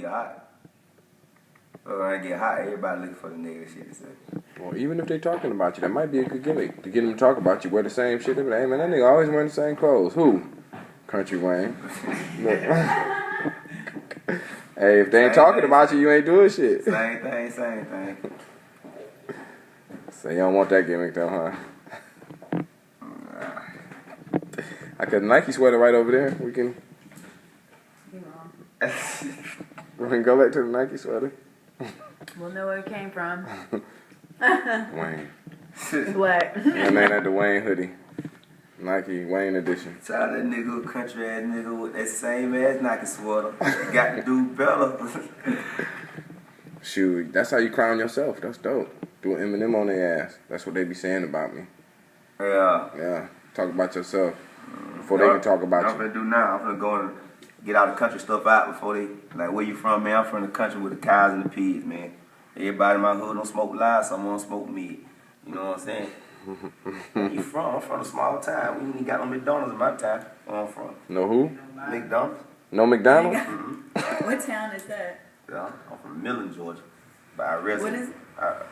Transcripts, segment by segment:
get hot. But when I get hot, everybody looking for the negative shit to say. Well, even if they talking about you, that might be a good gimmick to get them to talk about you. Wear the same shit. They be like, hey man, that nigga always wearing the same clothes. Who? Country Wayne. Hey, if they ain't talking about you, you ain't doing shit. Same thing. So you don't want that gimmick though, huh? I got a Nike sweater right over there. We can go back to the Nike sweater. We'll know where it came from. Wayne. What? That man had the Wayne hoodie. Nike Wayne edition. Shout out that nigga, country ass nigga with that same ass Nike sweater. Got to do better. Shoot, that's how you crown yourself. That's dope. Do an Eminem on their ass. That's what they be saying about me. Yeah. Talk about yourself before they can talk about you. I'm finna do now. I'm finna go and get all the country stuff out before they, like, where you from, man? I'm from the country with the cows and the pigs, man. Everybody in my hood don't smoke loud, someone don't smoke meat. You know what I'm saying? Where you from? I'm from a small town. We ain't got no McDonald's in my town. Where I'm from. No who? McDonald's. No McDonald's? What town is that? Yeah, I'm from Millen, Georgia. By resident. What is it?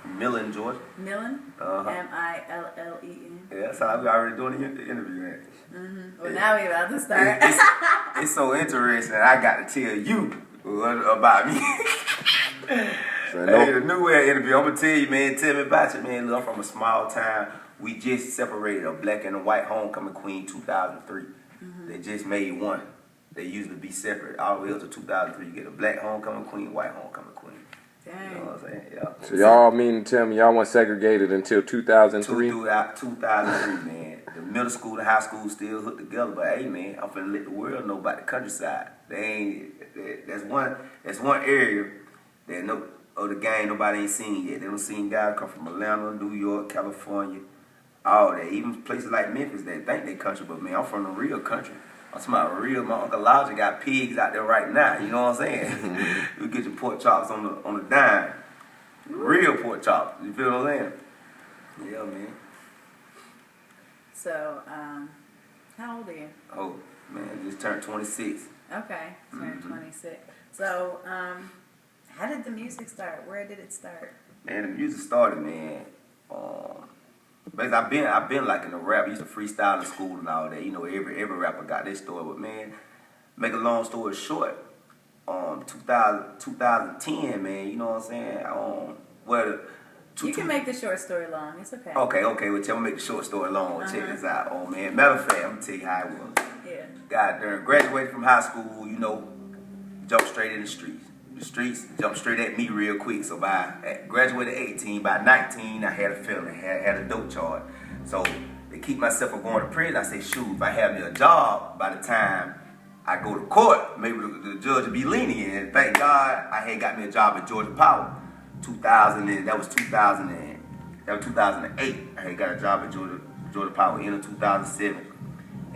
Millen, Georgia. Millen? M-I-L-L-E-N. Yeah, that's how we already doing the interview, man. Mm-hmm. Well, now we about to start. It's so interesting. I got to tell you about me. Hey, the new way interview. I'm gonna tell you, man. Tell me about you, man. Look, I'm from a small town. We just separated a black and a white homecoming queen 2003. Mm-hmm. They just made one. They used to be separate. All the way up to 2003, you get a black homecoming queen, white homecoming queen. Dang. You know what I'm saying? Yeah. So y'all mean to tell me y'all weren't segregated until 2003? 2003, man. The middle school, the high school still hooked together. But hey, man, I'm finna let the world know about the countryside. That's one area that of the game nobody ain't seen yet. They don't seen guys come from Atlanta, New York, California, all that. Even places like Memphis that think they country, but man, I'm from the real country. I'm talking about real. My Uncle Elijah got pigs out there right now. You know what I'm saying? You get your pork chops on the dime. Real pork chops. You feel what I'm saying? Yeah, man. So, how old are you? Oh, man, just turned 26. Okay, turned 26. So, how did the music start? Where did it start? Man, the music started, man. Basically, I've been like in the rap. I used to freestyle in school and all that. You know, every rapper got their story. But man, make a long story short, 2010, man. You know what I'm saying? You can make the short story long. It's okay. Okay. Well, tell me make the short story long. Check this out. Oh man, matter of fact, I'm gonna tell you how it was. Yeah. Got there, graduated from high school. You know, jumped straight in the streets. The streets jumped straight at me real quick. So graduated 18, by 19, I had a felony, had a dope charge. So to keep myself from going to prison, I say, shoot, if I have me a job by the time I go to court, maybe the judge will be lenient. And thank God I had got me a job at Georgia Power. That was 2008. I had got a job at Georgia Power in 2007.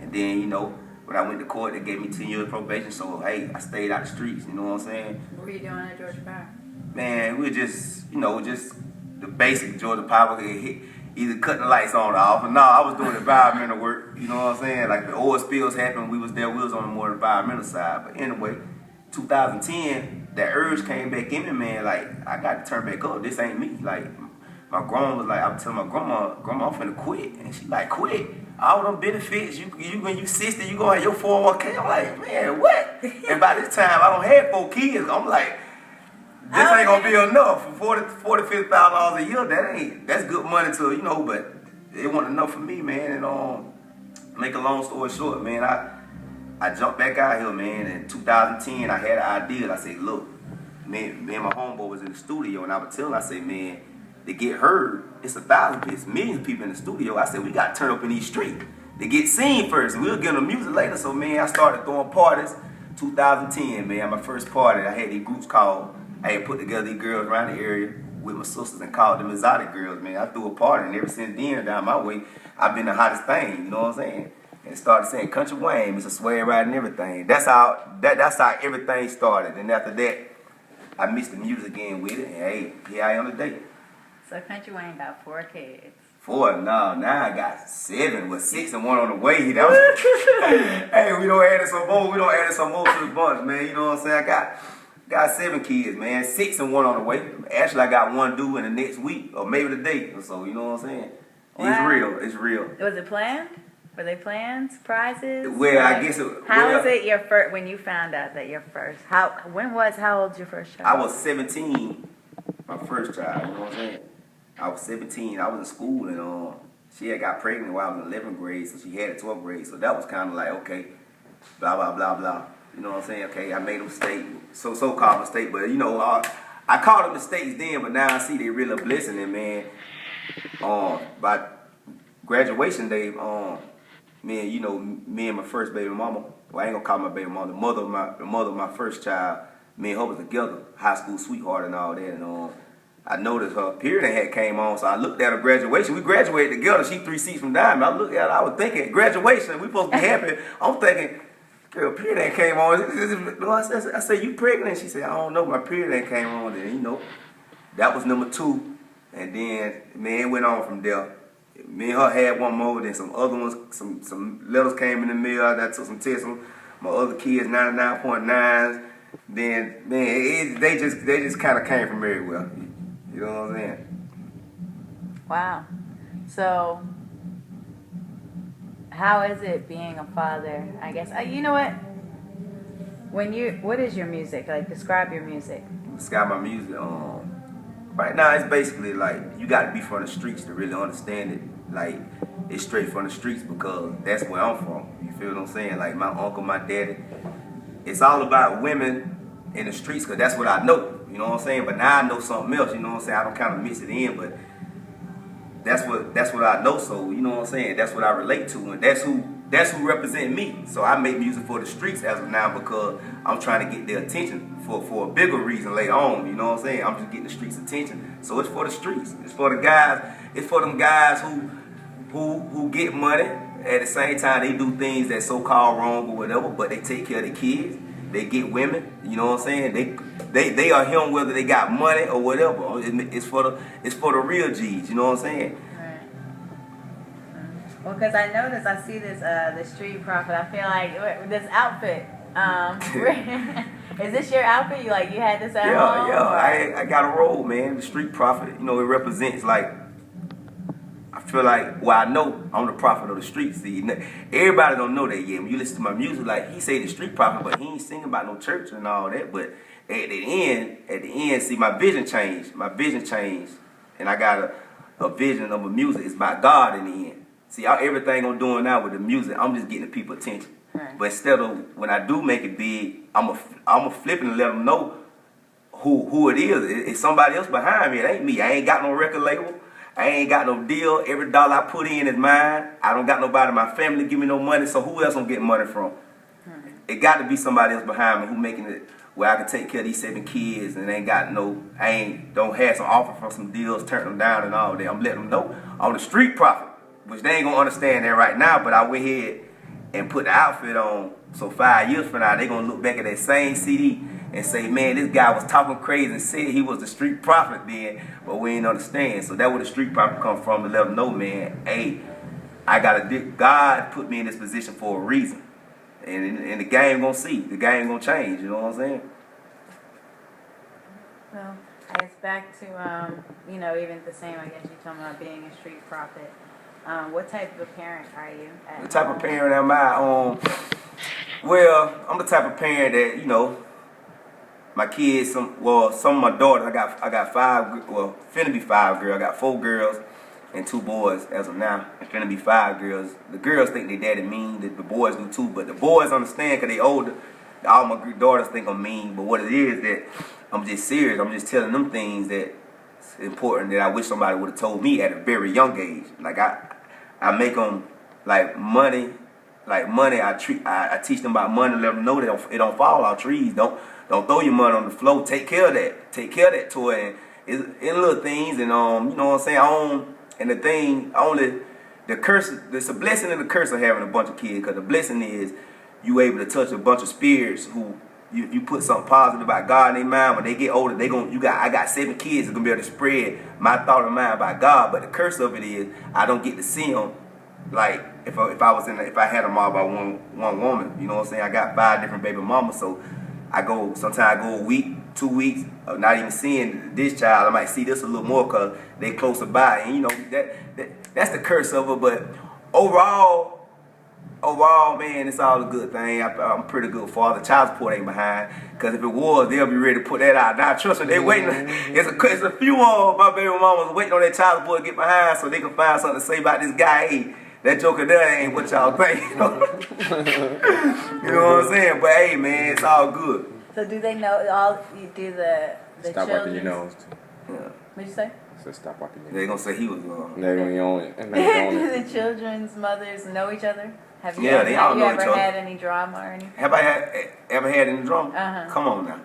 And then, you know, when I went to court, they gave me 10 years probation. So, hey, I stayed out the streets. You know what I'm saying? What were you doing at Georgia Power? Man, we were just the basic Georgia Power. Either cutting the lights on or off. But no, I was doing environmental work. You know what I'm saying? Like the oil spills happened, we was on the more environmental side. But anyway, 2010, that urge came back in me, man. Like, I got to turn back up. This ain't me. Like, my grandma was like, I was telling my grandma, I'm finna quit. And she like, quit? All them benefits, when you 60, you gonna have your 401k. I'm like, man, what? And by this time, I don't have 4 kids. I'm like, this ain't gonna be enough for $50,000 a year. That's good money to, you know, but it wasn't enough for me, man. And make a long story short, man, I jumped back out here, man. In 2010, I had an idea. I said, look, me and my homeboy was in the studio, and I would tell him, I said, man, to get heard, it's 1,000, it's millions of people in the studio. I said, we got to turn up in these streets. They get seen first, and we'll get them music later. So, man, I started throwing parties. 2010, man, my first party, I had these groups called, I had put together these girls around the area with my sisters and called them exotic girls, man. I threw a party, and ever since then, down my way, I've been the hottest thing, you know what I'm saying? And started saying Country Wayne, Mr. Swag Ride and everything. That's how everything started. And after that, I mixed the music again with it, and hey, here I am today. So Country Wayne got 4 kids. 4? No, now I got 7 with 6 and 1 on the way. That was, hey, we don't add some more to the bunch, man. You know what I'm saying? I Got 7 kids, man. 6 and 1 on the way. Actually, I got 1 due in the next week or maybe the day or so. You know what I'm saying? Wow. It's real. It's real. Was it planned? Were they planned? Surprises? Well, I guess it. How was it your first when you found out that your first? How old's your first child? I was 17. My first child. You know what I'm saying? I was 17. I was in school and she had got pregnant while I was in 11th grade, so she had a 12th grade. So that was kind of like okay, blah blah blah blah. You know what I'm saying? Okay, I made a mistake, so-called mistake, but you know, I called them mistakes then, but now I see they really a blessing. And man, by graduation day, me and my first baby mama, well, I ain't gonna call my baby mama, the mother of my first child, me and her was together, high school sweetheart and all that, and I noticed her period had came on, so I looked at her graduation. We graduated together. She 3 seats from Diamond. I looked at her, I was thinking, graduation, we supposed to be happy. I'm thinking, girl, period ain't came on. I said, you pregnant? She said, I don't know, my period ain't came on. Then, that was number 2. And then, man, it went on from there. Me and her had one more, then some other ones, some letters came in the mail. I took some tests on my other kids, 99.9s. Then, man, they just kind of came from everywhere. You know what I'm saying? Wow. So, how is it being a father? I guess you know what? What is your music? Like, describe your music. Describe my music. Right now, it's basically like you got to be from the streets to really understand it. Like, it's straight from the streets because that's where I'm from. You feel what I'm saying? Like my uncle, my daddy. It's all about women in the streets because that's what I know. You know what I'm saying? But now I know something else. You know what I'm saying? I don't kind of mix it in, but that's what I know. So you know what I'm saying? That's what I relate to, and that's who represent me. So I make music for the streets as of now because I'm trying to get their attention for a bigger reason later on. You know what I'm saying? I'm just getting the streets' attention. So it's for the streets. It's for the guys. It's for them guys who get money. At the same time, they do things that so-called wrong or whatever, but they take care of the kids. They get women. You know what I'm saying? They are him whether they got money or whatever. It's for the real G's. You know what I'm saying? Well, because I noticed, I see this, the Street Prophet. I feel like this outfit. Is this your outfit? You had this at home? Yeah. I got a role, man. The Street Prophet. It represents like. I feel like, well, I know I'm the prophet of the streets. See, everybody don't know that yet. When you listen to my music, like he say the street prophet, but he ain't singing about no church and all that. But at the end, see, my vision changed. And I got a vision of a music. It's about God in the end. See, everything I'm doing now with the music, I'm just getting the people attention. Right. But instead of when I do make it big, I'm a flip and let them know who it is. It's somebody else behind me. It ain't me. I ain't got no record label. I ain't got no deal. Every dollar I put in is mine. I don't got nobody in my family give me no money. So who else I'm getting money from? It got to be somebody else behind me who making it where I can take care of these 7 kids and don't have some offer from some deals, turn them down and all that. I'm letting them know I'm the street prophet, which they ain't gonna understand that right now. But I went ahead and put the outfit on. So 5 years from now, they gonna look back at that same CD and say, man, this guy was talking crazy and said he was the street prophet then, but we ain't understand. So that's where the street prophet come from, to let them know, man, hey, God put me in this position for a reason. And the game gonna see. The game gonna change, you know what I'm saying? Well, I guess back to, even the same, I guess you're talking about being a street prophet. What type of parent are you? What type of parent am I? Well, I'm the type of parent that, my kids, some of my daughters, I got 5, finna be 5 girls. I got 4 girls and 2 boys as of now. It's finna be 5 girls. The girls think they daddy mean, the boys do too, but the boys understand because they older. All my daughters think I'm mean, but what it is that I'm just serious. I'm just telling them things that's important that I wish somebody would have told me at a very young age. Like I make them like money. I teach them about money. Let them know that it don't fall out trees. Don't throw your money on the floor. Take care of that. Take care of that toy. And it's little things. And you know what I'm saying. And the thing the curse. It's a blessing and a curse of having a bunch of kids. Because the blessing is you able to touch a bunch of spirits who you put something positive about God in their mind. When they get older, I got 7 kids that's gonna be able to spread my thought and mind about God. But the curse of it is I don't get to see them. Like if I had them all by one woman, you know what I'm saying? I got 5 different baby mamas, so sometimes I go a week 2 weeks of not even seeing this child. I might see this a little more because they closer by, and you know that's the curse of it. But overall, man, it's all a good thing. I'm a pretty good father. Child support ain't behind, because if it was, they'll be ready to put that out. Now, trust me, they waiting. It's a few of my baby mamas waiting on that child support to get behind so they can find something to say about this guy. Hey, that joker there ain't what y'all think. You know what I'm saying? But hey, man, it's all good. So do they know all? You do the Stop wiping your nose. Yeah. What'd you say? So stop wiping your nose. They're gonna say he was wrong. They're gonna own it. Do the children's mothers know each other? Have you Yeah, they all know each ever other. had any drama or anything? Have I ever had any drama? Uh-huh. Come on now.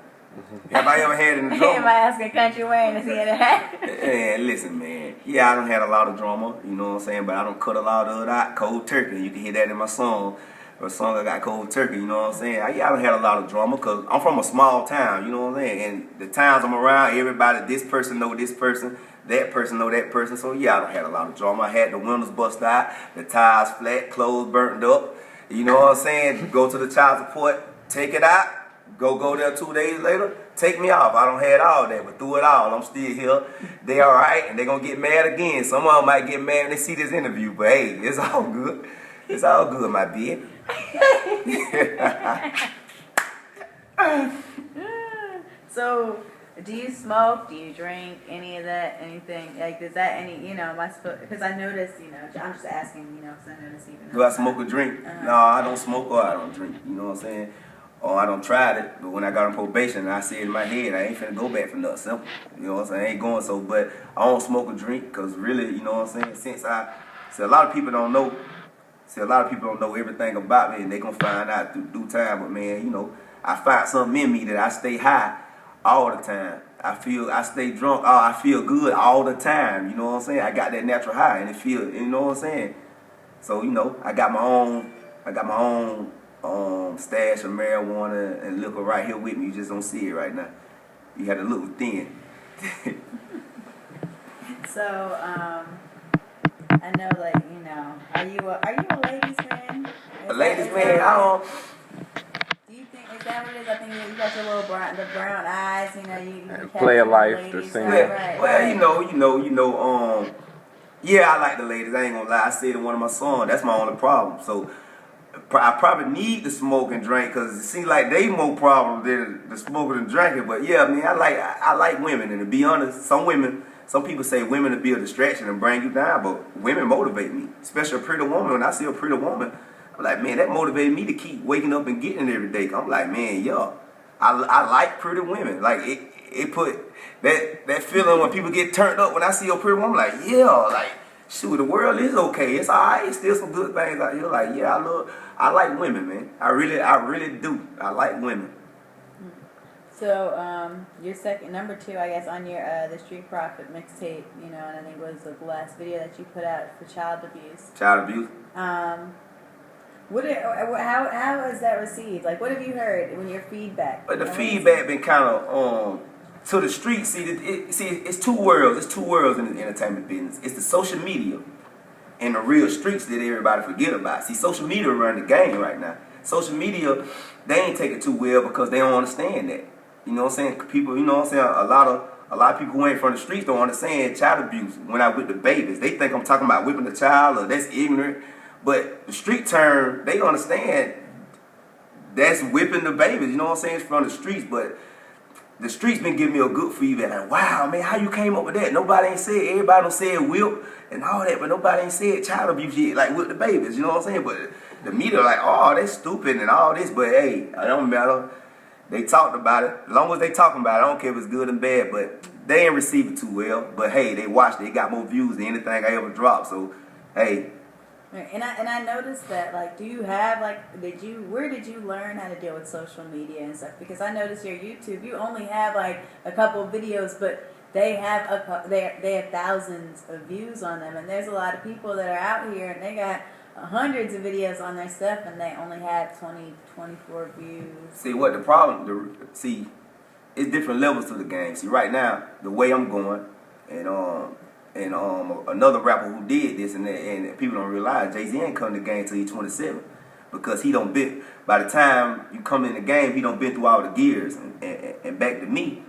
Have I ever had any drama? Am I asking Kountry Wayne? Is he in a hat? Man, listen, man. Yeah, I done had a lot of drama, you know what I'm saying? But I don't cut a lot of it out. Cold turkey. You can hear that in my song. A song I got, Cold Turkey, you know what I'm saying? I done had a lot of drama because I'm from a small town, you know what I'm saying? And the towns I'm around, everybody, this person know this person, that person know that person. So yeah, I done had a lot of drama. I had the windows bust out, the tires flat, clothes burnt up. You know what I'm saying? Go to the child support, take it out, go there 2 days later, take me off. I don't had all that, but through it all, I'm still here. They all right, and they gonna get mad again. Some of them might get mad when they see this interview, but hey, it's all good. It's all good, my baby. So, do you smoke? Do you drink? Any of that? Anything? Like, does that any, am I supposed, because I noticed, I'm just asking, because I noticed even. Do I smoke or drink? No, I don't smoke or I don't drink. You know what I'm saying? Or I don't try it, but when I got on probation, I said in my head, I ain't finna go back for nothing simple. You know what I'm saying? I ain't going so, but I don't smoke or drink, because really, you know what I'm saying? A lot of people don't know. See, a lot of people don't know everything about me, and they gonna find out through due time. But man, I find something in me that I stay high all the time. I stay drunk. I feel good all the time. You know what I'm saying? I got that natural high, and it feel. You know what I'm saying? So I got my own. Stash of marijuana and liquor right here with me. You just don't see it right now. You had to look within. So, I know, are you a ladies' man? A ladies' man, Do you think, is that what it is? I think you got your little brown eyes, you play a life to sing. Right. Well, yeah, I like the ladies. I ain't gonna lie. I said in one of my songs, that's my only problem. So I probably need to smoke and drink because it seems like they more problems than the smoking and drinking. But yeah, I mean, I like women, and to be honest, some people say women to be a distraction and bring you down, but women motivate me, especially a pretty woman. When I see a pretty woman, I'm like, man, that motivated me to keep waking up and getting it every day. I'm like, man, I like pretty women. Like it put that feeling when people get turned up when I see a pretty woman. Like shoot, the world is okay. It's alright. It's still some good things out here. Like I like women, man. I really do. I like women. So, your number 2, I guess, on your the Street Prophet mixtape, and I think it was the last video that you put out for child abuse. Child abuse. How is that received? Like, what have you heard when your feedback? But the feedback been kind of to the street. See, it's two worlds. It's two worlds in the entertainment business. It's the social media and the real streets that everybody forget about. See, social media run the game right now. Social media, they ain't take it too well because they don't understand that. You know what I'm saying? People, you know what I'm saying? A lot of people who ain't from the streets don't understand child abuse when I with the babies. They think I'm talking about whipping the child or that's ignorant. But the street term, they understand that's whipping the babies. You know what I'm saying? It's from the streets, but the streets been giving me a good feedback. Like, wow, man, how you came up with that? Nobody ain't said, everybody done said whip and all that, but nobody ain't said child abuse yet, like with the babies. You know what I'm saying? But the media like, oh, they stupid and all this, but hey, it don't matter. They talked about it. As long as they talking about it, I don't care if it's good and bad, but they ain't receive it too well. But hey, they watched it. They got more views than anything I ever dropped. So, hey. And I noticed that, like, do you have, like, where did you learn how to deal with social media and stuff? Because I noticed your YouTube, you only have, like, a couple of videos, but they have they have thousands of views on them. And there's a lot of people that are out here, and they got hundreds of videos on their stuff, and they only have 20, 24 views. See, what the problem, it's different levels to the game. See, right now, the way I'm going, and another rapper who did this, and people don't realize, Jay-Z ain't come to the game till he's 27. because he don't been. By the time you come in the game, he don't been through all the gears. And back to me,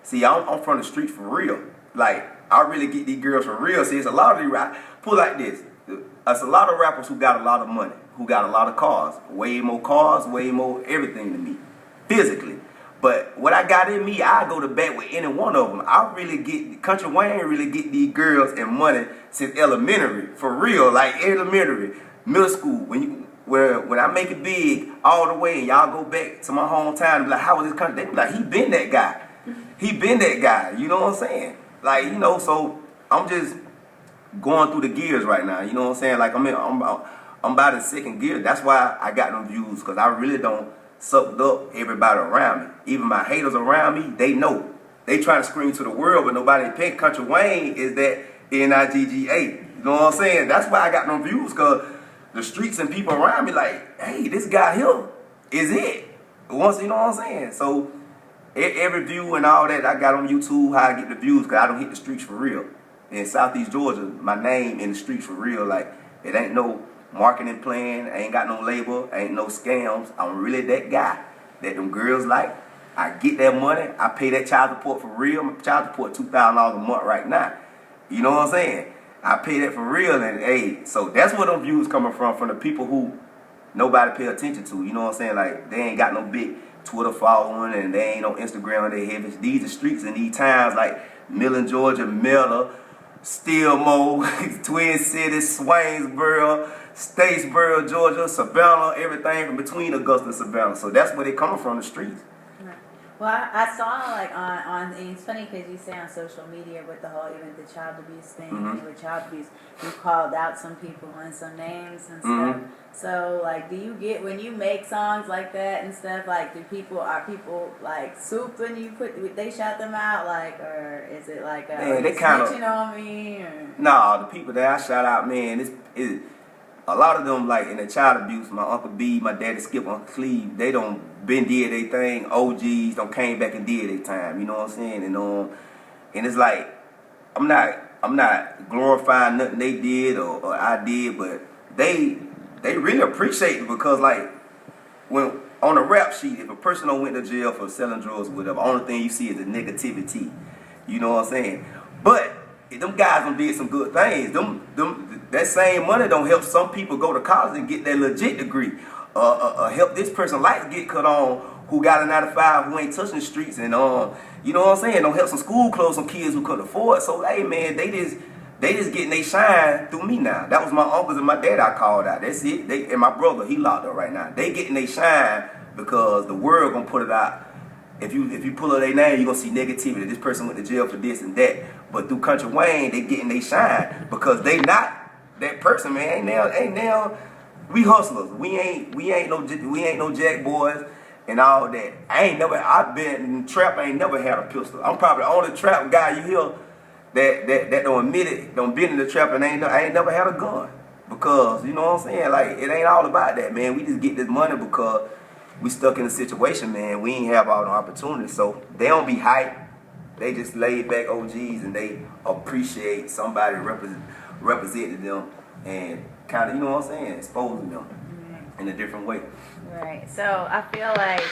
see, I'm from the streets for real. Like, I really get these girls for real. See, it's a lot of these rappers. Put it like this. It's a lot of rappers who got a lot of money, who got a lot of cars. Way more everything than me. Physically. But what I got in me, I go to bat with any one of them. I really get, Kountry Wayne really get these girls and money since elementary. For real, like elementary, middle school. When I make it big all the way and y'all go back to my hometown and be like, how was this country? They be like, he been that guy. He been that guy. You know what I'm saying? Like, you know, so I'm just going through the gears right now. You know what I'm saying? Like, I'm about in second gear. That's why I got them views, because I really don't sucked up everybody around me. Even my haters around me, they know. They trying to scream to the world, but nobody pick. Kountry Wayne is that Nigga. You know what I'm saying? That's why I got no views, because the streets and people around me like, hey, this guy here is it. Once, you know what I'm saying? So every view and all that I got on YouTube, how I get the views, because I don't hit the streets for real. In Southeast Georgia, my name in the streets for real. Like, it ain't no marketing plan, I ain't got no label, ain't no scams. I'm really that guy that them girls like. I get that money, I pay that child support for real. My child support $2,000 a month right now. You know what I'm saying? I pay that for real, and hey, so that's where them views coming from the people who nobody pay attention to. You know what I'm saying? Like, they ain't got no big Twitter following, and they ain't on Instagram. They heavy. These are streets in these towns like Millen, Georgia, Miller, Stillmore, Twin Cities, Swainsboro, Statesboro, Georgia, Savannah, everything from between Augusta and Savannah. So that's where they coming from, the streets. Well, I saw like on and it's funny because you say on social media with the whole even the child abuse thing, and with child abuse, you called out some people and some names and stuff. So like, do you get when you make songs like that and stuff? Like, are people like souped when you they shout them out, like, or is it like they kind of snitching on me? Or? Nah, the people that I shout out, man, it's a lot of them, like in the child abuse, my Uncle B, my daddy Skip, Uncle Cleve, they don't been did their thing. OGs don't came back and did their time. You know what I'm saying? And it's like, I'm not glorifying nothing they did or I did, but they really appreciate it, because like when on a rap sheet, if a person don't went to jail for selling drugs or whatever, only thing you see is the negativity. You know what I'm saying? But if them guys done did some good things. That same money don't help some people go to college and get their legit degree. Help this person life get cut on who got a 9-to-5, who ain't touching the streets, and you know what I'm saying? Don't help some school clothes, some kids who couldn't afford. So hey man, they just getting they shine through me now. That was my uncles and my dad I called out. That's it. And my brother, he locked up right now. They getting they shine because the world gonna put it out. If you pull up their name, you're gonna see negativity. This person went to jail for this and that. But through Kountry Wayne, they getting they shine because they not that person, man. Ain't now. We hustlers. We ain't no jack boys and all that. I've been in trap. I ain't never had a pistol. I'm probably the only trap guy you hear that don't admit it, don't been in the trap, and I ain't never had a gun, because you know what I'm saying. Like, it ain't all about that, man. We just get this money because we stuck in a situation, man. We ain't have all the opportunities, so they don't be hyped. They just laid back OGs, and they appreciate somebody representing them and kind of, you know what I'm saying, exposing them in a different way. Right. So I feel like,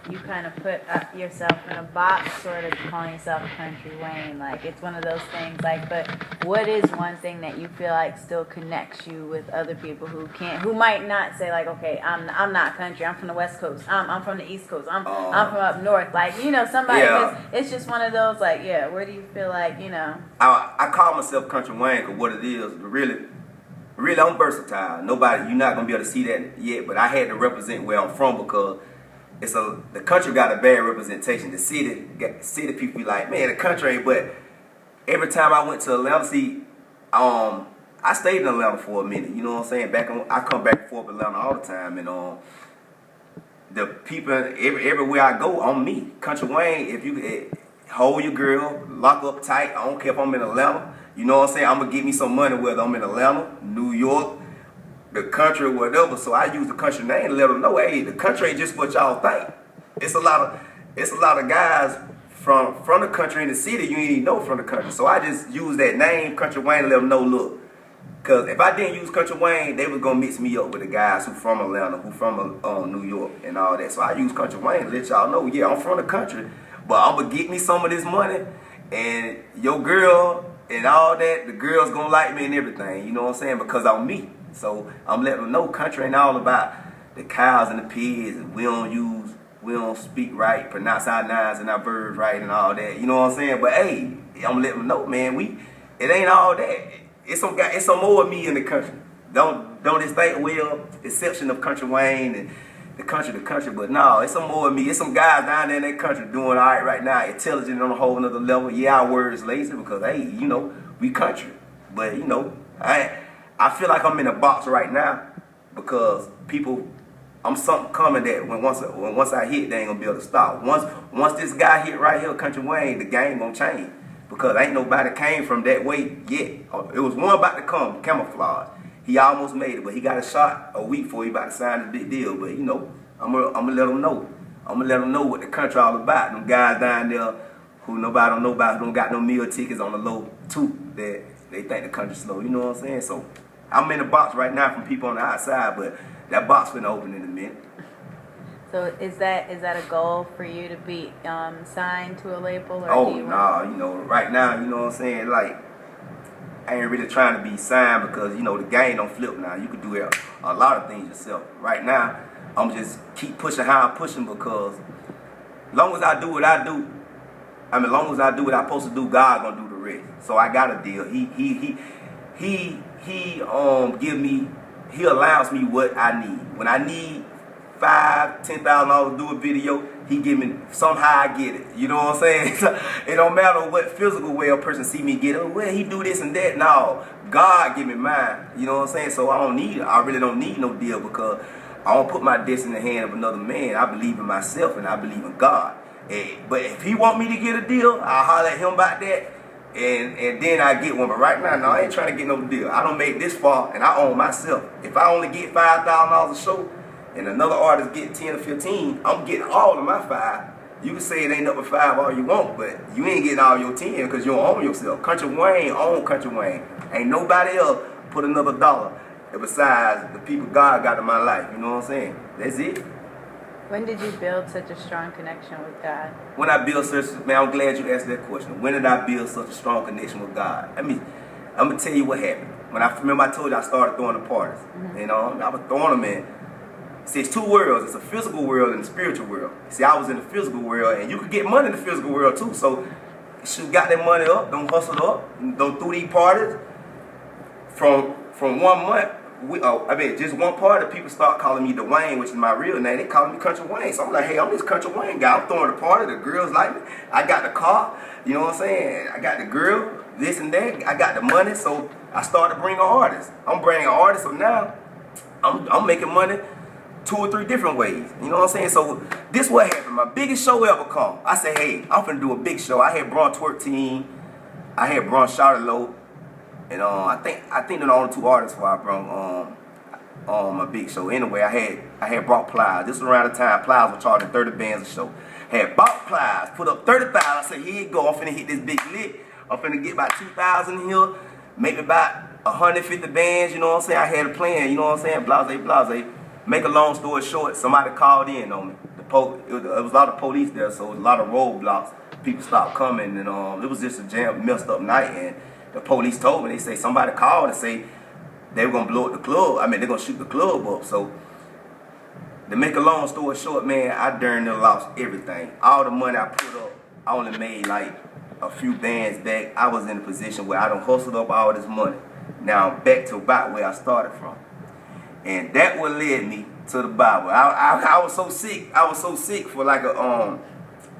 you kind of put yourself in a box, sort of calling yourself Kountry Wayne. Like, it's one of those things. Like, but what is one thing that you feel like still connects you with other people who might not say like, okay, I'm not country. I'm from the West Coast. I'm from the East Coast. I'm from up north. Like, somebody. Yeah. It's just one of those. Like, yeah. Where do you feel like, I call myself Kountry Wayne because what it is, really, I'm versatile. You're not gonna be able to see that yet, but I had to represent where I'm from because the country got a bad representation. The city people be like, man, the country ain't. But every time I went to Atlanta, I stayed in Atlanta for a minute. You know what I'm saying? I come back and forth Atlanta all the time, and the people everywhere I go on me. Kountry Wayne, if you hold your girl, lock up tight. I don't care if I'm in Atlanta. You know what I'm saying? I'm going to get me some money whether I'm in Atlanta, New York, the country, or whatever. So I use the country name to let them know, hey, the country ain't just what y'all think. It's a lot of guys from the country in the city you ain't even know from the country. So I just use that name, Kountry Wayne, to let them know, look, Cause if I didn't use Country Wayne, they was gonna mix me up with the guys who from Atlanta, who from New York and all that. So I use Country Wayne to let y'all know, yeah, I'm from the country, but I'm gonna get me some of this money, and your girl and all that, the girls gonna like me and everything. You know what I'm saying? Because I'm me. So I'm letting them know country ain't all about the cows and the pigs, and we don't speak right, pronounce our nouns and our verbs right and all that. You know what I'm saying? But hey, I'm letting them know, man, it ain't all that. It's some more of me in the country. Don't just think, well, exception of Country Wayne and the country, but no, it's some more of me. It's some guys down there in that country doing all right now, intelligent on a whole nother level. Yeah, our words lazy because hey, we country. But I feel like I'm in a box right now because I'm something coming that once I hit, they ain't gonna be able to stop. Once this guy hit right here, Country Wayne, the game gonna change. Because ain't nobody came from that way yet. It was one about to come, camouflage. He almost made it, but he got a shot a week before he about to sign a big deal. But I'm gonna let him know. I'm gonna let him know what the country all about. Them guys down there who nobody don't know about, who don't got no meal tickets on the low too, that they think the country's slow. You know what I'm saying? So I'm in the box right now from people on the outside, but that box finna open in a minute. So is that a goal for you to be signed to a label? Or right now, you know what I'm saying? Like, I ain't really trying to be signed because, the game don't flip now. You can do a lot of things yourself. Right now, I'm just keep pushing how I'm pushing because long as I do what I do, long as I do what I'm supposed to do, God gonna do the rest. So I got a deal. He allows me what I need. When I need $5,000-$10,000 to do a video, he give me somehow I get it. You know what I'm saying? It don't matter what physical way a person see me get it. Well, he do this and that. No, God give me mine. You know what I'm saying? So I really don't need no deal because I don't put my destiny in the hand of another man. I believe in myself and I believe in God. But if he want me to get a deal, I'll holler at him about that. And then I get one. But right now, no, I ain't trying to get no deal. I don't make this far and I own myself. If I only get $5,000 a show, and another artist get 10 or 15, I'm getting all of my 5. You can say it ain't up to 5 all you want, but you ain't getting all your 10 because you don't own yourself. Country Wayne own Country Wayne. Ain't nobody else put another dollar besides the people God got in my life. You know what I'm saying? That's it. When did you build such a strong connection with God? When I built man, I'm glad you asked that question. When did I build such a strong connection with God? I'm gonna tell you what happened. When I told you I started throwing the parties. Mm-hmm. I was throwing them in. See, it's two worlds. It's a physical world and a spiritual world. See, I was in the physical world, and you could get money in the physical world too. So, you got that money up, don't hustle up, don't do these parties. From 1 month, just one party, people start calling me Dwayne, which is my real name. They calling me Country Wayne. So I'm like, hey, I'm this Country Wayne guy. I'm throwing the party. The girls like me. I got the car. You know what I'm saying? I got the girl, this and that. I got the money. So I started bringing artists. I'm bringing artists. So now I'm making money 2 or 3 different ways. You know what I'm saying? So this what happened. My biggest show ever come. I said, hey, I'm finna do a big show. I had Braun Twerk Team. I had Braun Charlotte. And I think they're the only 2 artists before I brought my big show. Anyway, I had brought Plies. This was around the time Plies were charging 30 bands a show. Had bought Plies, put up 30,000. I said, here you go. I'm finna hit this big lick. I'm finna get about 2,000 here. Maybe about 150 bands. You know what I'm saying? I had a plan. You know what I'm saying? Blase. Make a long story short, somebody called in on me. It was a lot of police there, so it was a lot of roadblocks. People stopped coming, and it was just a messed up night. And the police told me, they say somebody called and say they were gonna blow up the club. They're gonna shoot the club up. So to make a long story short, man, I darn near lost everything. All the money I put up, I only made like a few bands back. I was in a position where I done hustled up all this money. Now I'm back to about where I started from. And that what led me to the Bible. I was so sick. I was so sick for like I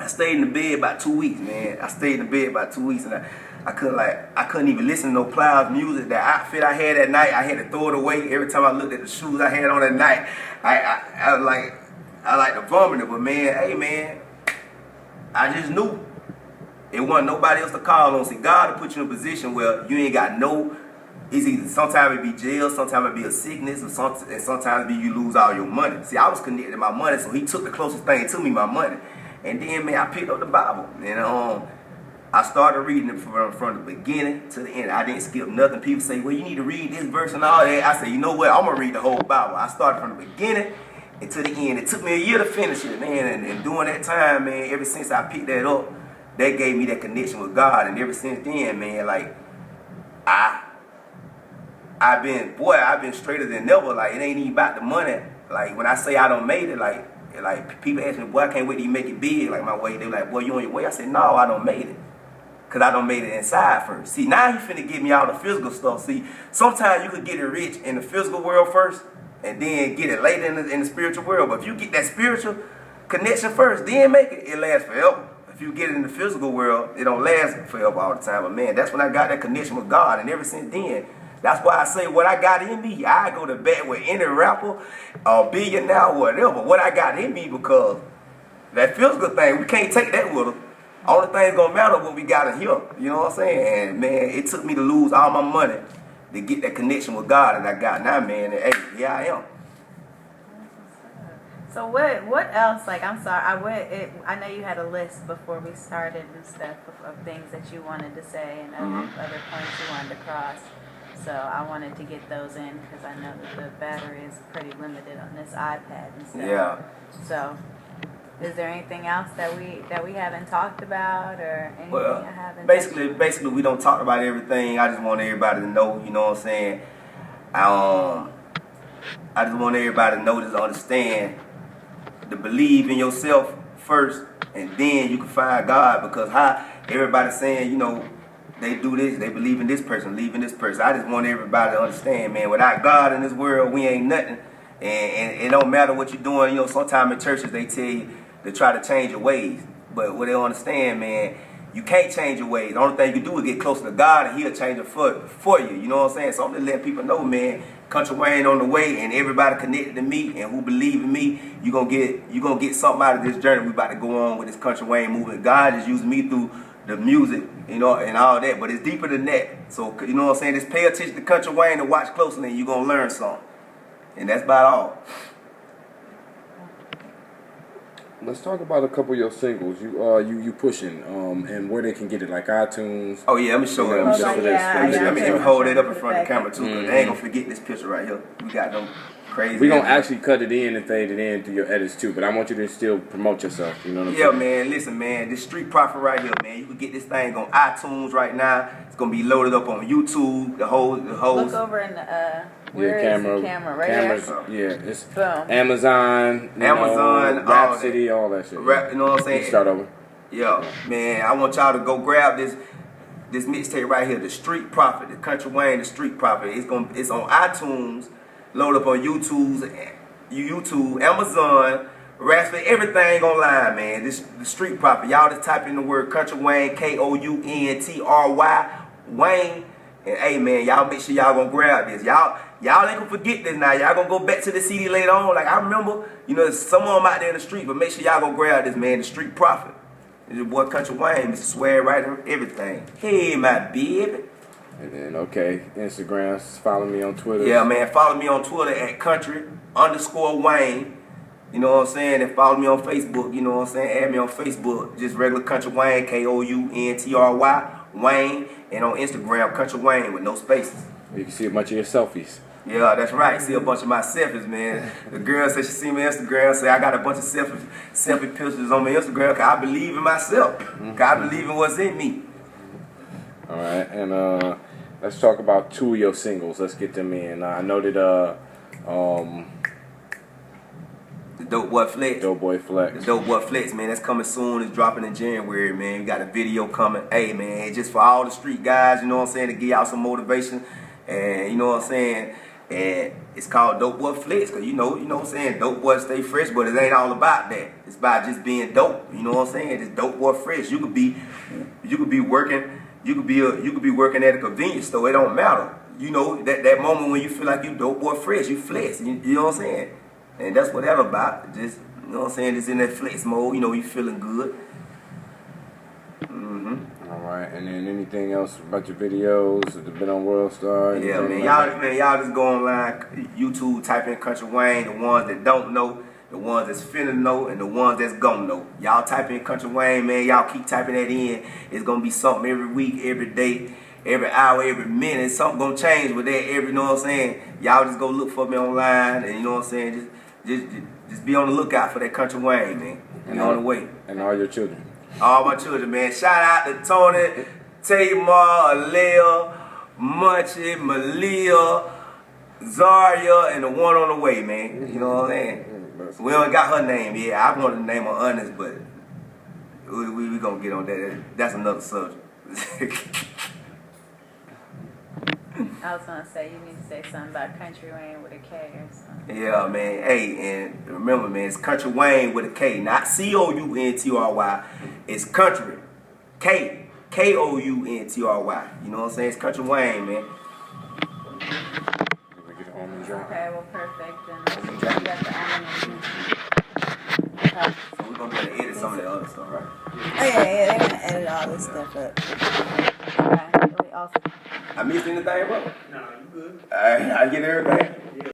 stayed in the bed about 2 weeks, man. I stayed in the bed about 2 weeks, and I couldn't even listen to no Plies music. That outfit I had that night, I had to throw it away. Every time I looked at the shoes I had on that night, I like to vomit it. But man, hey man, I just knew it wasn't nobody else to call on. See, God will put you in a position where you ain't got no. It's either sometimes it be jail, sometimes it be a sickness, and sometimes it be you lose all your money. See, I was connected to my money, so he took the closest thing to me, my money. And then, man, I picked up the Bible. And I started reading it from the beginning to the end. I didn't skip nothing. People say, well, you need to read this verse and all that. I said, you know what? I'm going to read the whole Bible. I started from the beginning and to the end. It took me a year to finish it, man. And during that time, man, ever since I picked that up, that gave me that connection with God. And ever since then, man, like, I've been straighter than ever. Like, it ain't even about the money. Like, when I say I don't made it, like people ask me, boy, I can't wait till you make it big, like my way. They like, boy, you on your way? I said, no, I don't made it. Because I done made it inside first. See, now he finna give me all the physical stuff. See, sometimes you could get it rich in the physical world first and then get it later in the spiritual world. But if you get that spiritual connection first, then make it, it lasts forever. If you get it in the physical world, it don't last forever all the time. But man, that's when I got that connection with God. And ever since then, that's why I say what I got in me, I go to bat with any rapper or billionaire, whatever. What I got in me, because that physical thing, we can't take that with us. All the things gonna matter what we got in here. You know what I'm saying? And man, it took me to lose all my money to get that connection with God that I got now, man. And hey, here I am. So what else? Like, I'm sorry, I know you had a list before we started and stuff of things that you wanted to say and other points you wanted to cross. So I wanted to get those in because I know that the battery is pretty limited on this iPad and stuff. Yeah. So, is there anything else that we haven't talked about or anything I haven't? Basically, we don't talk about everything. I just want everybody to know. You know what I'm saying? I just want everybody to know, just understand, to believe in yourself first, and then you can find God. Because how everybody's saying, you know, they do this, they believe in this person, believe in this person. I just want everybody to understand, man, without God in this world, we ain't nothing. And it don't matter what you're doing. You know, sometimes in churches they tell you to try to change your ways. But what they don't understand, man, you can't change your ways. The only thing you can do is get closer to God, and he'll change it for you. You know what I'm saying? So I'm just letting people know, man, Kountry Wayne on the way, and everybody connected to me and who believe in me, you gonna get something out of this journey. We about to go on with this Kountry Wayne movement. God is using me through the music, you know, and all that, but it's deeper than that. So, you know what I'm saying? Just pay attention to Kountry Wayne and watch closely, and you're going to learn something. And that's about all. Let's talk about a couple of your singles you pushing, and where they can get it, like iTunes. Oh yeah, let me show them. Let me hold it up in front of the camera too, because they ain't gonna forget this picture right here. We got them crazy. We gonna actually cut it in and fade it in through your edits too, but I want you to still promote yourself. You know what I'm saying? Yeah, man. Listen, man. This Street Prophet right here, man. You can get this thing on iTunes right now. It's gonna be loaded up on YouTube. The whole. Look over in the. Where is the camera? Right here? Yeah, it's Boom. Amazon, Rhapsody, all that shit. You know what I'm saying? Start over. Yeah, man. I want y'all to go grab this mixtape right here, the Street Prophet, the Kountry Wayne, the Street Prophet. It's on iTunes, load up on YouTube, Amazon, Rhapsody, everything online, man. This the Street Prophet. Y'all just type in the word Kountry Wayne, Kountry, Wayne. And hey, man, y'all make sure y'all gonna grab this. Y'all ain't gonna forget this now. Y'all gonna go back to the CD later on. Like I remember, you know, there's some of them out there in the street, but make sure y'all gonna grab this, man. The Street Prophet. It's your boy Kountry Wayne, Mr. Swear right and everything. Hey, my baby. And then Instagram. Follow me on Twitter. Yeah, man. Follow me on Twitter at Kountry_Wayne. You know what I'm saying? And follow me on Facebook. You know what I'm saying? Add me on Facebook. Just regular Kountry Wayne, Kountry Wayne. And on Instagram, Kountry Wayne with no spaces. You can see a bunch of your selfies. Yeah, that's right. See a bunch of my selfies, man. The girl said she see me on Instagram, say I got a bunch of selfie pictures on my Instagram because I believe in myself. Because I believe in what's in me. All right, and let's talk about two of your singles. Let's get them in. I know that the Dope Boy Flex. Dope Boy Flex. The Dope Boy Flex, man. That's coming soon. It's dropping in January, man. We got a video coming. Hey, man, it's just for all the street guys, you know what I'm saying, to give y'all some motivation. And you know what I'm saying? And it's called Dope Boy Flex, because you know what I'm saying? Dope boy stay fresh, but it ain't all about that. It's about just being dope. You know what I'm saying? It's Dope Boy Fresh. You could be working at a convenience store. It don't matter. You know, that moment when you feel like you Dope Boy Fresh, you flex. You know what I'm saying? And that's what that's about. Just, you know what I'm saying? Just in that flex mode. You know, you feeling good. All right, and then anything else about your videos? Have you been on World Star? Yeah, man. Y'all just go online, YouTube, type in Kountry Wayne. The ones that don't know, the ones that's finna know, and the ones that's gonna know. Y'all type in Country Wayne, man. Y'all keep typing that in. It's gonna be something every week, every day, every hour, every minute. Something gonna change with that. You know what I'm saying? Y'all just go look for me online, and you know what I'm saying. Just be on the lookout for that Country Wayne, man. Be on the way. And all your children. All my children, man. Shout out to Tony, Tamar, Alea, Munchie, Malia, Zaria, and the one on the way, man. You know what I'm saying? We don't got her name yet. I wanted to name her Honest, but we gonna get on that. That's another subject. I was gonna say you need to say something about Country Wayne with a K or something. Yeah, man. Hey, and remember, man, it's Country Wayne with a K, not Country. It's Country, Kountry. You know what I'm saying? It's Country Wayne, man. Okay, well, perfect. And you got the almond. Okay. So we're gonna be able to edit some of the other stuff, right? Oh yeah, they're gonna edit all this stuff up. Okay, really awesome. I missed anything, bro? No, you good. I get everything.